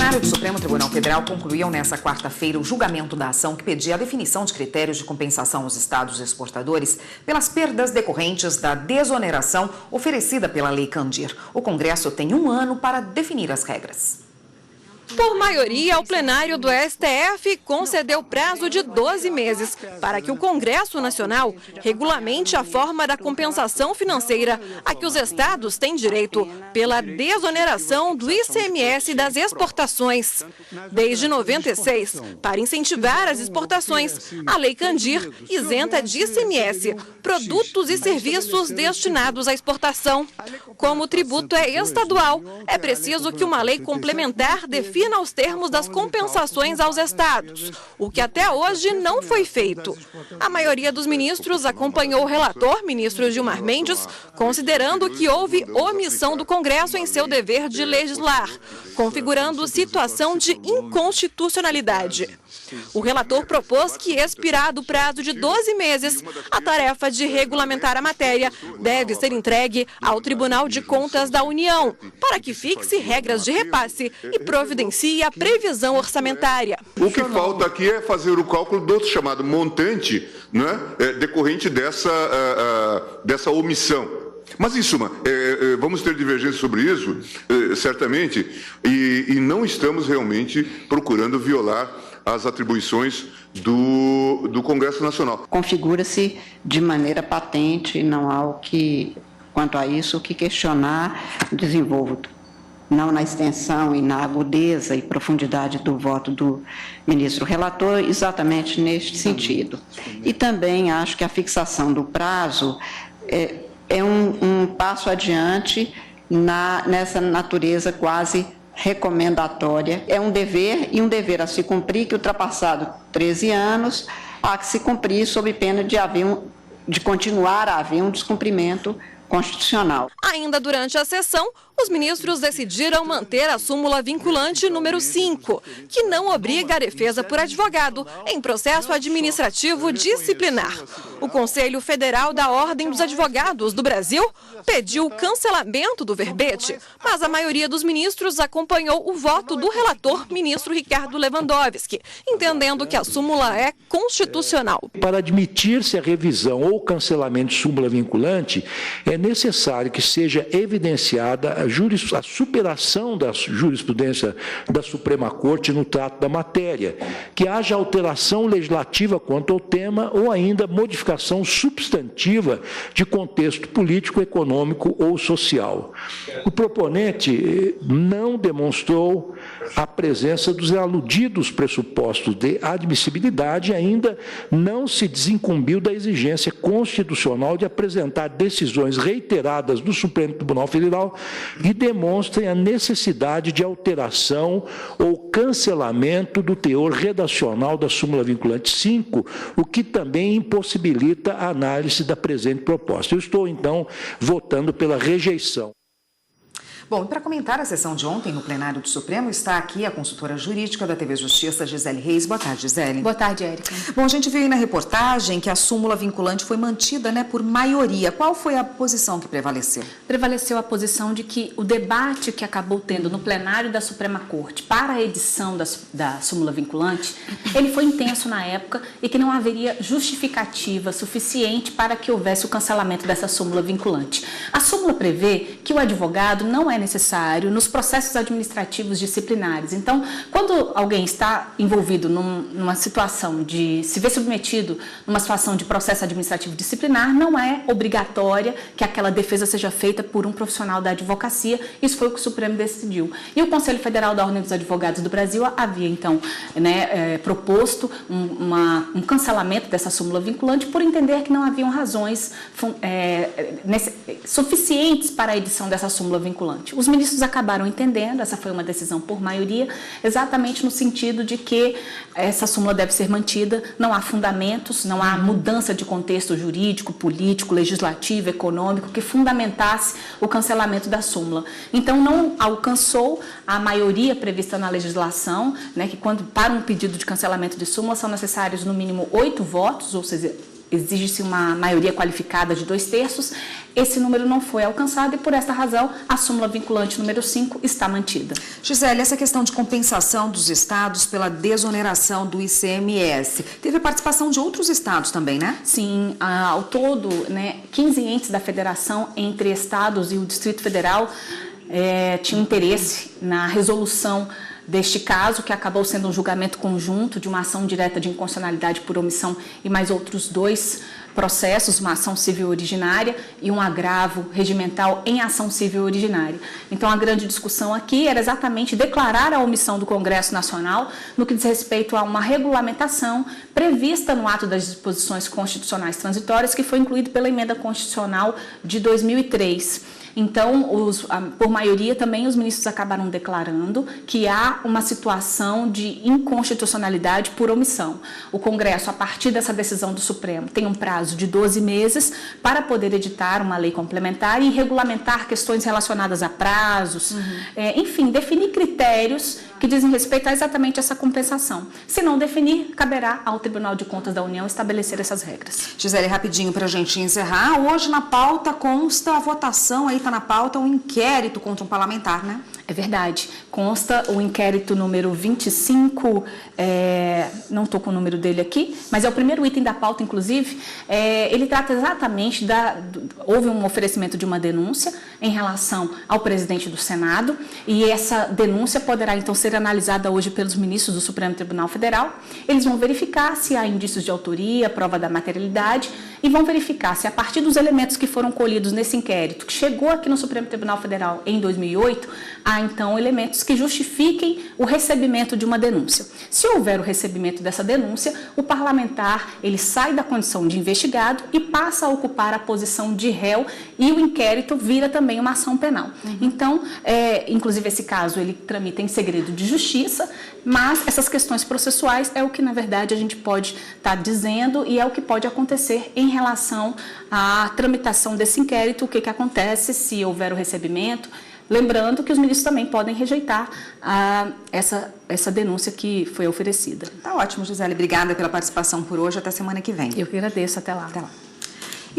plenário do Supremo Tribunal Federal concluiu nesta quarta-feira o julgamento da ação que pedia a definição de critérios de compensação aos estados exportadores pelas perdas decorrentes da desoneração oferecida pela Lei Candir. O Congresso tem 1 ano para definir as regras. Por maioria, o plenário do STF concedeu prazo de 12 meses para que o Congresso Nacional regulamente a forma da compensação financeira a que os estados têm direito pela desoneração do ICMS das exportações. Desde 96, para incentivar as exportações, a Lei Candir isenta de ICMS produtos e serviços destinados à exportação. Como o tributo é estadual, é preciso que uma lei complementar defina os termos das compensações aos estados, o que até hoje não foi feito. A maioria dos ministros acompanhou o relator, ministro Gilmar Mendes, considerando que houve omissão do Congresso em seu dever de legislar, configurando situação de inconstitucionalidade. O relator propôs que, expirado o prazo de 12 meses, a tarefa de regulamentar a matéria deve ser entregue ao Tribunal de Contas da União, para que fixe regras de repasse e providencie a previsão orçamentária. O que falta aqui é fazer o cálculo do chamado montante, né, decorrente dessa omissão. Mas, em suma, vamos ter divergência sobre isso, certamente, e não estamos realmente procurando violar as atribuições do Congresso Nacional. Configura-se de maneira patente, não há quanto a isso, o que questionar. Desenvolvo não na extensão e na agudeza e profundidade do voto do ministro relator, exatamente neste sentido. E também acho que a fixação do prazo é um passo adiante nessa natureza quase recomendatória. É um dever e um dever a se cumprir que, ultrapassado 13 anos, há que se cumprir sob pena de continuar a haver um descumprimento constitucional. Ainda durante a sessão, os ministros decidiram manter a súmula vinculante número 5, que não obriga a defesa por advogado em processo administrativo disciplinar. O Conselho Federal da Ordem dos Advogados do Brasil pediu o cancelamento do verbete, mas a maioria dos ministros acompanhou o voto do relator, ministro Ricardo Lewandowski, entendendo que a súmula é constitucional. Para admitir-se a revisão ou cancelamento de súmula vinculante, é necessário que seja evidenciada a superação da jurisprudência da Suprema Corte no trato da matéria, que haja alteração legislativa quanto ao tema ou ainda modificação substantiva de contexto político, econômico ou social. O proponente não demonstrou a presença dos aludidos pressupostos de admissibilidade e ainda não se desincumbiu da exigência constitucional de apresentar decisões reiteradas do Supremo Tribunal Federal e demonstrem a necessidade de alteração ou cancelamento do teor redacional da súmula vinculante 5, o que também impossibilita a análise da presente proposta. Eu estou, então, votando pela rejeição. Bom, para comentar a sessão de ontem no plenário do Supremo, está aqui a consultora jurídica da TV Justiça, Gisele Reis. Boa tarde, Gisele. Boa tarde, Érica. Bom, a gente viu aí na reportagem que a súmula vinculante foi mantida, por maioria. Qual foi a posição que prevaleceu? Prevaleceu a posição de que o debate que acabou tendo no plenário da Suprema Corte para a edição da súmula vinculante, ele foi intenso na época e que não haveria justificativa suficiente para que houvesse o cancelamento dessa súmula vinculante. A súmula prevê que o advogado não é necessário nos processos administrativos disciplinares. Então, quando alguém está envolvido numa situação de se ver submetido numa situação de processo administrativo disciplinar, não é obrigatória que aquela defesa seja feita por um profissional da advocacia. Isso foi o que o Supremo decidiu. E o Conselho Federal da Ordem dos Advogados do Brasil havia, então, proposto um cancelamento dessa súmula vinculante por entender que não haviam razões suficientes para a edição dessa súmula vinculante. Os ministros acabaram entendendo, essa foi uma decisão por maioria, exatamente no sentido de que essa súmula deve ser mantida, não há fundamentos, não há mudança de contexto jurídico, político, legislativo, econômico que fundamentasse o cancelamento da súmula. Então, não alcançou a maioria prevista na legislação, que para um pedido de cancelamento de súmula são necessários no mínimo 8 votos, ou seja, exige-se uma maioria qualificada de 2/3, esse número não foi alcançado e, por esta razão, a súmula vinculante número 5 está mantida. Gisele, essa questão de compensação dos estados pela desoneração do ICMS, teve a participação de outros estados também, né? Sim, ao todo, 15 entes da federação, entre estados e o Distrito Federal, tinham interesse na resolução deste caso, que acabou sendo um julgamento conjunto de uma ação direta de inconstitucionalidade por omissão e mais outros 2 processos, uma ação civil originária e um agravo regimental em ação civil originária. Então, a grande discussão aqui era exatamente declarar a omissão do Congresso Nacional no que diz respeito a uma regulamentação prevista no ato das disposições constitucionais transitórias, que foi incluído pela emenda constitucional de 2003. Então, por maioria, também os ministros acabaram declarando que há uma situação de inconstitucionalidade por omissão. O Congresso, a partir dessa decisão do Supremo, tem um prazo de 12 meses para poder editar uma lei complementar e regulamentar questões relacionadas a prazos, enfim, definir critérios que dizem respeito a exatamente essa compensação. Se não definir, caberá ao Tribunal de Contas da União estabelecer essas regras. Gisele, rapidinho para a gente encerrar. Hoje na pauta consta a votação, aí está na pauta um inquérito contra um parlamentar, né? É verdade. Consta o inquérito número 25, não estou com o número dele aqui, mas é o primeiro item da pauta, inclusive. Ele trata exatamente houve um oferecimento de uma denúncia em relação ao presidente do Senado, e essa denúncia poderá, então, ser analisada hoje pelos ministros do Supremo Tribunal Federal. Eles vão verificar se há indícios de autoria, prova da materialidade, e vão verificar se, a partir dos elementos que foram colhidos nesse inquérito, que chegou aqui no Supremo Tribunal Federal em 2008, há, então, elementos que justifiquem o recebimento de uma denúncia. Se houver o recebimento dessa denúncia, o parlamentar ele sai da condição de investigado e passa a ocupar a posição de réu, e o inquérito vira também uma ação penal. Então, inclusive, esse caso ele tramita em segredo de justiça, mas essas questões processuais é o que, na verdade, a gente pode estar dizendo, e é o que pode acontecer em relação à tramitação desse inquérito, o que acontece se houver o recebimento. Lembrando que os ministros também podem rejeitar essa denúncia que foi oferecida. Tá ótimo, Gisele. Obrigada pela participação por hoje. Até semana que vem. Eu que agradeço. Até lá. Até lá.